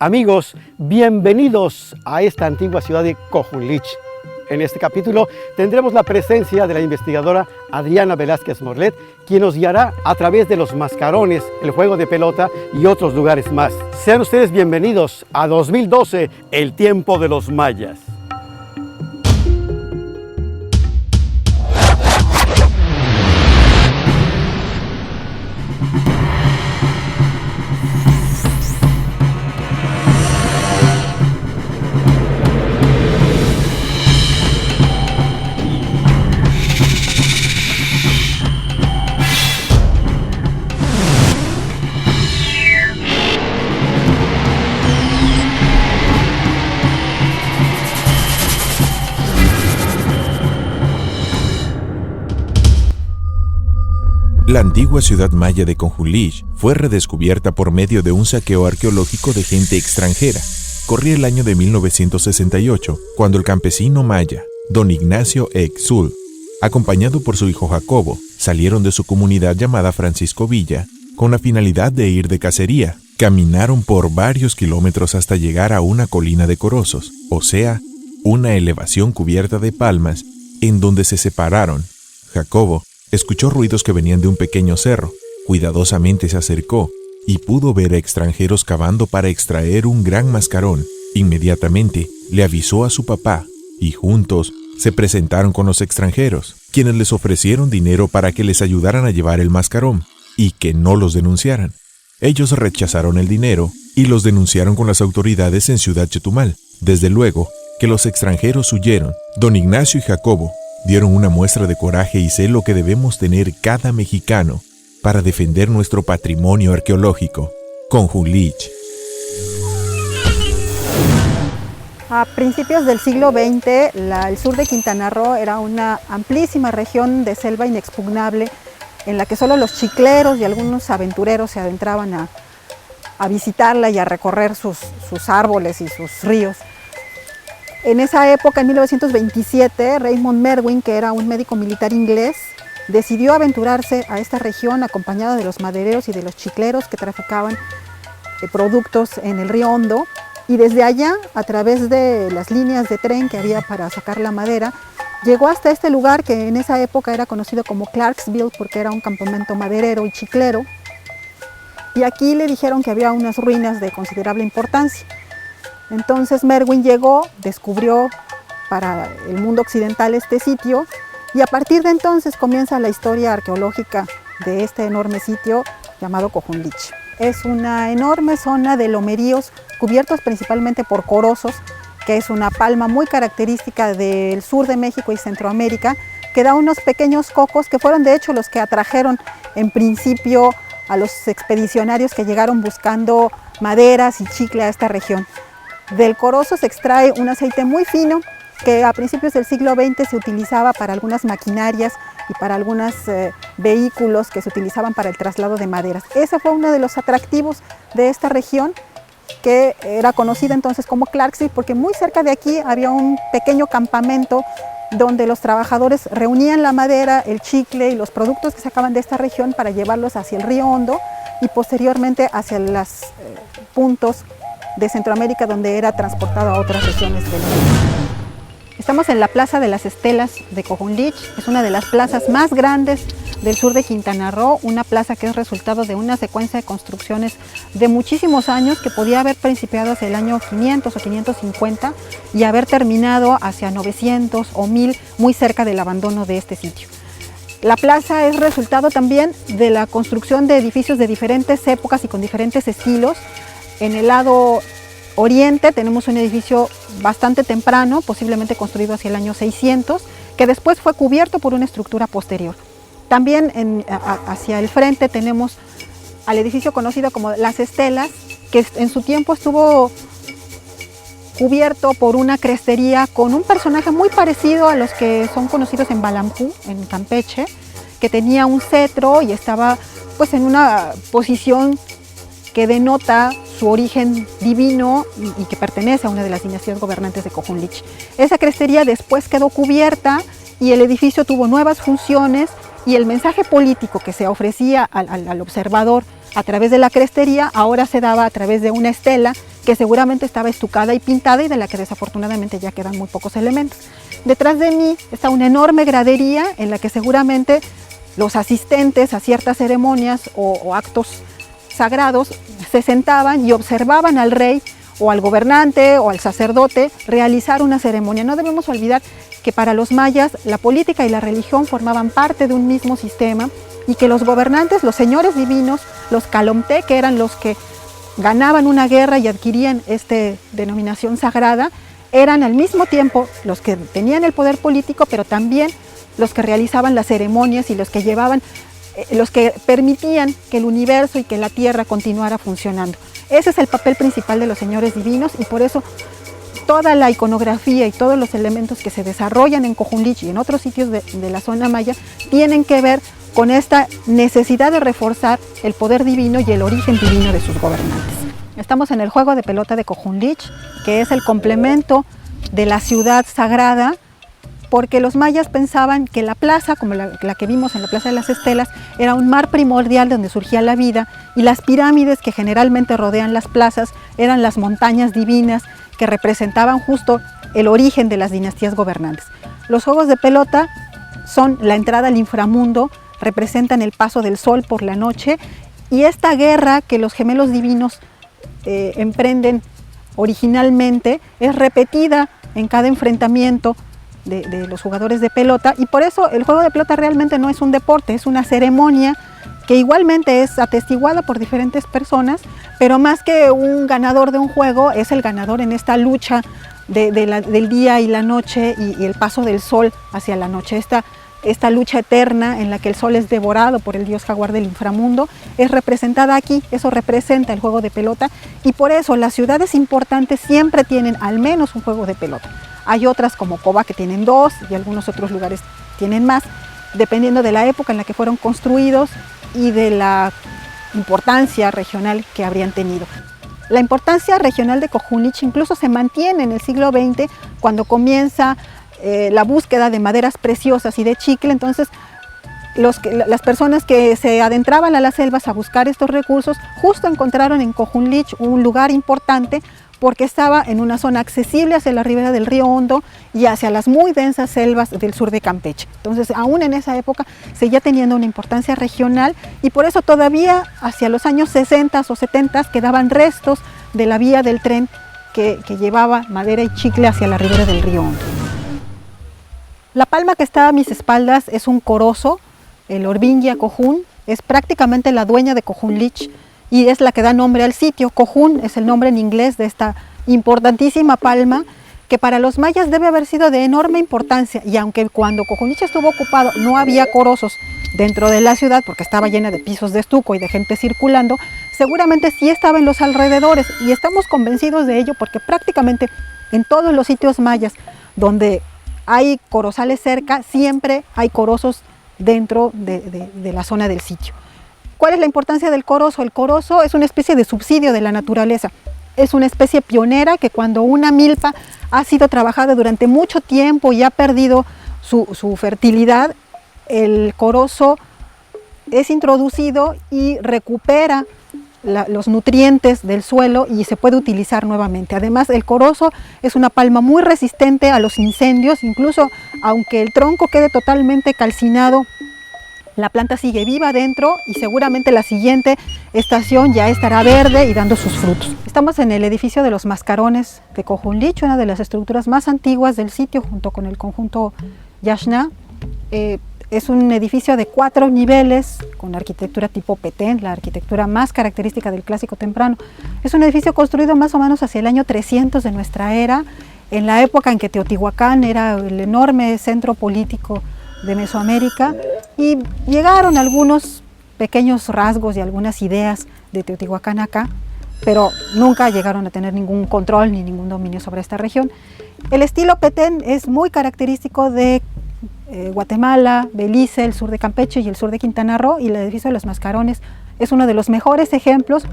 Amigos, bienvenidos a esta antigua ciudad de Cojulich. En este capítulo tendremos la presencia de la investigadora Adriana Velázquez Morlet, quien nos guiará a través de los mascarones, el juego de pelota y otros lugares más. Sean ustedes bienvenidos a 2012, el tiempo de los mayas. La antigua ciudad maya de Cojulich fue redescubierta por medio de un saqueo arqueológico de gente extranjera. Corría el año de 1968, cuando el campesino maya, don Ignacio Exul, acompañado por su hijo Jacobo, salieron de su comunidad llamada Francisco Villa, con la finalidad de ir de cacería. Caminaron por varios kilómetros hasta llegar a una colina de corozos, o sea, una elevación cubierta de palmas, en donde se separaron. Jacobo escuchó ruidos que venían de un pequeño cerro. Cuidadosamente se acercó y pudo ver a extranjeros cavando para extraer un gran mascarón. Inmediatamente le avisó a su papá y juntos se presentaron con los extranjeros, quienes les ofrecieron dinero para que les ayudaran a llevar el mascarón y que no los denunciaran. Ellos rechazaron el dinero y los denunciaron con las autoridades en Ciudad Chetumal. Desde luego que los extranjeros huyeron. Don Ignacio y Jacobo dieron una muestra de coraje y celo que debemos tener cada mexicano para defender nuestro patrimonio arqueológico. Cojulich. A principios del siglo XX, el sur de Quintana Roo era una amplísima región de selva inexpugnable en la que solo los chicleros y algunos aventureros se adentraban a visitarla y a recorrer sus árboles y sus ríos. En esa época, en 1927, Raymond Merwin, que era un médico militar inglés, decidió aventurarse a esta región acompañado de los madereros y de los chicleros que traficaban productos en el río Hondo, y desde allá, a través de las líneas de tren que había para sacar la madera, llegó hasta este lugar que en esa época era conocido como Clarksville porque era un campamento maderero y chiclero, y aquí le dijeron que había unas ruinas de considerable importancia. Entonces Merwin llegó, descubrió para el mundo occidental este sitio y a partir de entonces comienza la historia arqueológica de este enorme sitio llamado Cojulich. Es una enorme zona de lomeríos cubiertos principalmente por corozos, que es una palma muy característica del sur de México y Centroamérica, que da unos pequeños cocos que fueron de hecho los que atrajeron en principio a los expedicionarios que llegaron buscando maderas y chicle a esta región. Del corozo se extrae un aceite muy fino que a principios del siglo XX se utilizaba para algunas maquinarias y para algunos vehículos que se utilizaban para el traslado de maderas. Ese fue uno de los atractivos de esta región, que era conocida entonces como Clarksville, porque muy cerca de aquí había un pequeño campamento donde los trabajadores reunían la madera, el chicle y los productos que sacaban de esta región para llevarlos hacia el río Hondo y posteriormente hacia los puntos de Centroamérica donde era transportado a otras regiones del mundo. Estamos en la Plaza de las Estelas de Cojulich. Es una de las plazas más grandes del sur de Quintana Roo, una plaza que es resultado de una secuencia de construcciones de muchísimos años que podía haber principiado hacia el año 500 o 550 y haber terminado hacia 900 o 1000, muy cerca del abandono de este sitio. La plaza es resultado también de la construcción de edificios de diferentes épocas y con diferentes estilos. En el lado oriente tenemos un edificio bastante temprano, posiblemente construido hacia el año 600, que después fue cubierto por una estructura posterior. También hacia el frente tenemos al edificio conocido como Las Estelas, que en su tiempo estuvo cubierto por una crestería con un personaje muy parecido a los que son conocidos en Balampú, en Campeche, que tenía un cetro y estaba pues en una posición que denota su origen divino y que pertenece a una de las dinastías gobernantes de Cojulich. Esa crestería después quedó cubierta y el edificio tuvo nuevas funciones y el mensaje político que se ofrecía al observador a través de la crestería ahora se daba a través de una estela que seguramente estaba estucada y pintada y de la que desafortunadamente ya quedan muy pocos elementos. Detrás de mí está una enorme gradería en la que seguramente los asistentes a ciertas ceremonias o actos sagrados se sentaban y observaban al rey o al gobernante o al sacerdote realizar una ceremonia. No debemos olvidar que para los mayas la política y la religión formaban parte de un mismo sistema y que los gobernantes, los señores divinos, los calomté, que eran los que ganaban una guerra y adquirían esta denominación sagrada, eran al mismo tiempo los que tenían el poder político, pero también los que realizaban las ceremonias y los que llevaban, los que permitían que el universo y que la tierra continuara funcionando. Ese es el papel principal de los señores divinos y por eso toda la iconografía y todos los elementos que se desarrollan en Cojulich y en otros sitios de la zona maya tienen que ver con esta necesidad de reforzar el poder divino y el origen divino de sus gobernantes. Estamos en el juego de pelota de Cojulich, que es el complemento de la ciudad sagrada, porque los mayas pensaban que la plaza, como la que vimos en la Plaza de las Estelas, era un mar primordial donde surgía la vida, y las pirámides que generalmente rodean las plazas eran las montañas divinas que representaban justo el origen de las dinastías gobernantes. Los juegos de pelota son la entrada al inframundo, representan el paso del sol por la noche, y esta guerra que los gemelos divinos emprenden originalmente es repetida en cada enfrentamiento de los jugadores de pelota, y por eso el juego de pelota realmente no es un deporte, es una ceremonia que igualmente es atestiguada por diferentes personas, pero más que un ganador de un juego, es el ganador en esta lucha del día y la noche y el paso del sol hacia la noche. Esta lucha eterna en la que el sol es devorado por el dios jaguar del inframundo es representada aquí, eso representa el juego de pelota, y por eso las ciudades importantes siempre tienen al menos un juego de pelota. Hay otras como Coba que tienen 2 y algunos otros lugares tienen más, dependiendo de la época en la que fueron construidos y de la importancia regional que habrían tenido. La importancia regional de Cojulich incluso se mantiene en el siglo XX cuando comienza la búsqueda de maderas preciosas y de chicle. Entonces las personas que se adentraban a las selvas a buscar estos recursos justo encontraron en Cojulich un lugar importante porque estaba en una zona accesible hacia la ribera del río Hondo y hacia las muy densas selvas del sur de Campeche. Entonces, aún en esa época seguía teniendo una importancia regional y por eso todavía hacia los años 60 o 70 quedaban restos de la vía del tren que llevaba madera y chicle hacia la ribera del río Hondo. La palma que está a mis espaldas es un corozo, el Orbingia cojún, es prácticamente la dueña de Cojulich y es la que da nombre al sitio. Cojún es el nombre en inglés de esta importantísima palma que para los mayas debe haber sido de enorme importancia, y aunque cuando Cojulich estuvo ocupado no había corozos dentro de la ciudad porque estaba llena de pisos de estuco y de gente circulando, seguramente sí estaba en los alrededores, y estamos convencidos de ello porque prácticamente en todos los sitios mayas donde hay corozales cerca siempre hay corozos dentro de la zona del sitio. ¿Cuál es la importancia del corozo? El corozo es una especie de subsidio de la naturaleza. Es una especie pionera que cuando una milpa ha sido trabajada durante mucho tiempo y ha perdido su fertilidad, el corozo es introducido y recupera los nutrientes del suelo y se puede utilizar nuevamente. Además, el corozo es una palma muy resistente a los incendios, incluso aunque el tronco quede totalmente calcinado, la planta sigue viva dentro y seguramente la siguiente estación ya estará verde y dando sus frutos. Estamos en el edificio de los Mascarones de Cojulich, una de las estructuras más antiguas del sitio junto con el conjunto Yaxna. Es un edificio de 4 niveles con arquitectura tipo Petén, la arquitectura más característica del clásico temprano. Es un edificio construido más o menos hacia el año 300 de nuestra era, en la época en que Teotihuacán era el enorme centro político de Mesoamérica, y llegaron algunos pequeños rasgos y algunas ideas de Teotihuacán acá, pero nunca llegaron a tener ningún control ni ningún dominio sobre esta región. El estilo Petén es muy característico de Guatemala, Belice, el sur de Campeche y el sur de Quintana Roo, y el edificio de los Mascarones es uno de los mejores ejemplos,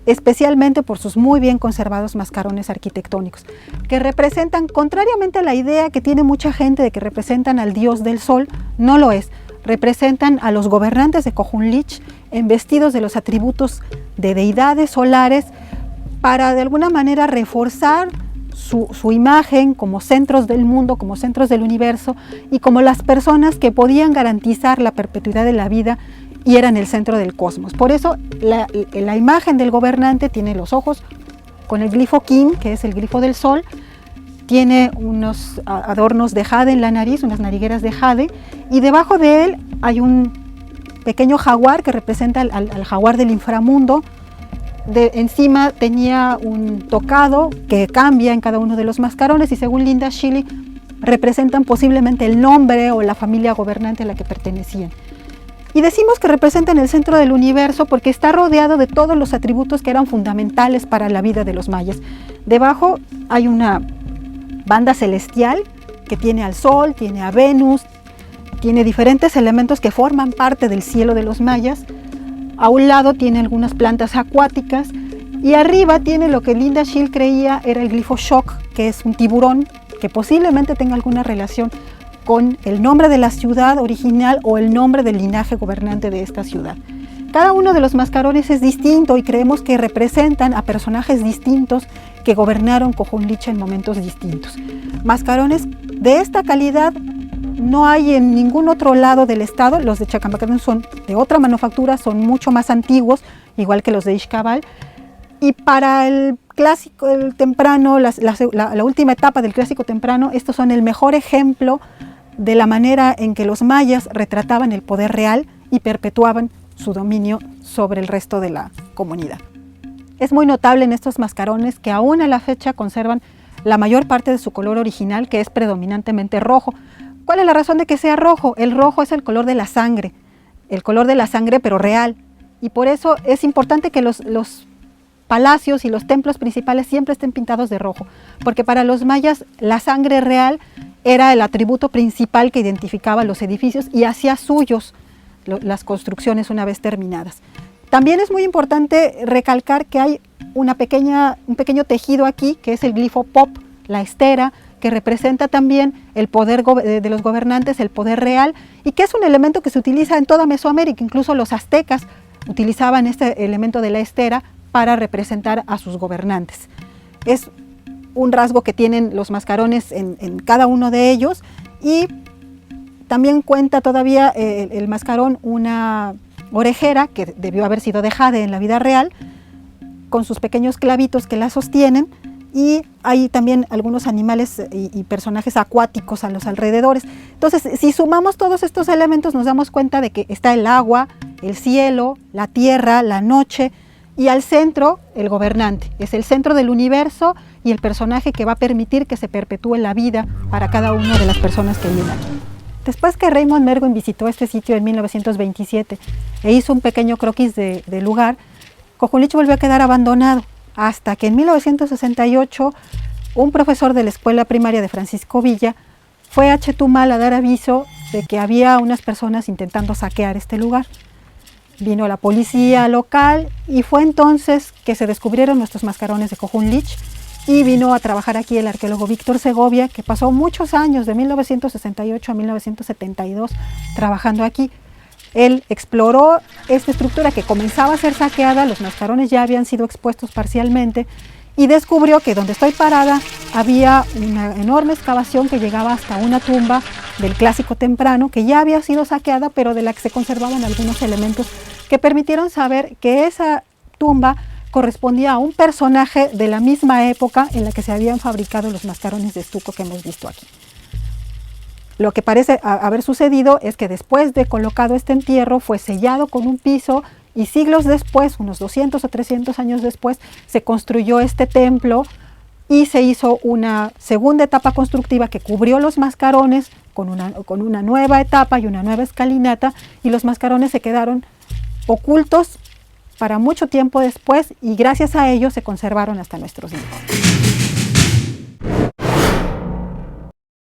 especialmente por sus muy bien conservados mascarones arquitectónicos, que representan, contrariamente a la idea que tiene mucha gente de que representan al dios del sol, no lo es. Representan a los gobernantes de Cojulich en vestidos de los atributos de deidades solares para de alguna manera reforzar su imagen como centros del mundo, como centros del universo y como las personas que podían garantizar la perpetuidad de la vida y eran el centro del cosmos. Por eso la imagen del gobernante tiene los ojos con el glifo Kin, que es el glifo del sol, tiene unos adornos de jade en la nariz, unas narigueras de jade, y debajo de él hay un pequeño jaguar que representa al jaguar del inframundo. Encima tenía un tocado que cambia en cada uno de los mascarones y según Linda Schilly representan posiblemente el nombre o la familia gobernante a la que pertenecían. Y decimos que representan el centro del universo porque está rodeado de todos los atributos que eran fundamentales para la vida de los mayas. Debajo hay una banda celestial que tiene al Sol, tiene a Venus, tiene diferentes elementos que forman parte del cielo de los mayas. A un lado tiene algunas plantas acuáticas y arriba tiene lo que Linda Schilly creía era el glifo Shok, que es un tiburón que posiblemente tenga alguna relación con el nombre de la ciudad original o el nombre del linaje gobernante de esta ciudad. Cada uno de los mascarones es distinto y creemos que representan a personajes distintos que gobernaron Cojulich en momentos distintos. Mascarones de esta calidad no hay en ningún otro lado del estado. Los de Chacamacaten son de otra manufactura, son mucho más antiguos, igual que los de Ixcabal. Y para el clásico, el temprano, la última etapa del clásico temprano, estos son el mejor ejemplo de la manera en que los mayas retrataban el poder real y perpetuaban su dominio sobre el resto de la comunidad. Es muy notable en estos mascarones que aún a la fecha conservan la mayor parte de su color original, que es predominantemente rojo. ¿Cuál es la razón de que sea rojo? El rojo es el color de la sangre pero real. Y por eso es importante que los palacios y los templos principales siempre estén pintados de rojo, porque para los mayas la sangre real era el atributo principal que identificaba los edificios y hacía suyos las construcciones una vez terminadas. También es muy importante recalcar que hay un pequeño tejido aquí, que es el glifo Pop, la estera, que representa también el poder de los gobernantes, el poder real, y que es un elemento que se utiliza en toda Mesoamérica. Incluso los aztecas utilizaban este elemento de la estera para representar a sus gobernantes. Es un rasgo que tienen los mascarones en cada uno de ellos, y también cuenta todavía el mascarón una orejera que debió haber sido de jade en la vida real, con sus pequeños clavitos que la sostienen, y hay también algunos animales y personajes acuáticos a los alrededores. Entonces, si sumamos todos estos elementos, nos damos cuenta de que está el agua, el cielo, la tierra, la noche, y al centro, el gobernante. Es el centro del universo y el personaje que va a permitir que se perpetúe la vida para cada una de las personas que viven aquí. Después que Raymond Merwin visitó este sitio en 1927 e hizo un pequeño croquis del lugar, Cojulich volvió a quedar abandonado, hasta que en 1968 un profesor de la escuela primaria de Francisco Villa fue a Chetumal a dar aviso de que había unas personas intentando saquear este lugar. Vino la policía local y fue entonces que se descubrieron nuestros mascarones de Cojulich, y vino a trabajar aquí el arqueólogo Víctor Segovia, que pasó muchos años, de 1968 a 1972, trabajando aquí. Él exploró esta estructura que comenzaba a ser saqueada, los mascarones ya habían sido expuestos parcialmente, y descubrió que donde estoy parada había una enorme excavación que llegaba hasta una tumba del clásico temprano, que ya había sido saqueada, pero de la que se conservaban algunos elementos que permitieron saber que esa tumba correspondía a un personaje de la misma época en la que se habían fabricado los mascarones de estuco que hemos visto aquí. Lo que parece haber sucedido es que después de colocado este entierro fue sellado con un piso, y siglos después, unos 200 o 300 años después, se construyó este templo y se hizo una segunda etapa constructiva que cubrió los mascarones con una nueva etapa y una nueva escalinata, y los mascarones se quedaron ocultos para mucho tiempo después, y gracias a ello se conservaron hasta nuestros días.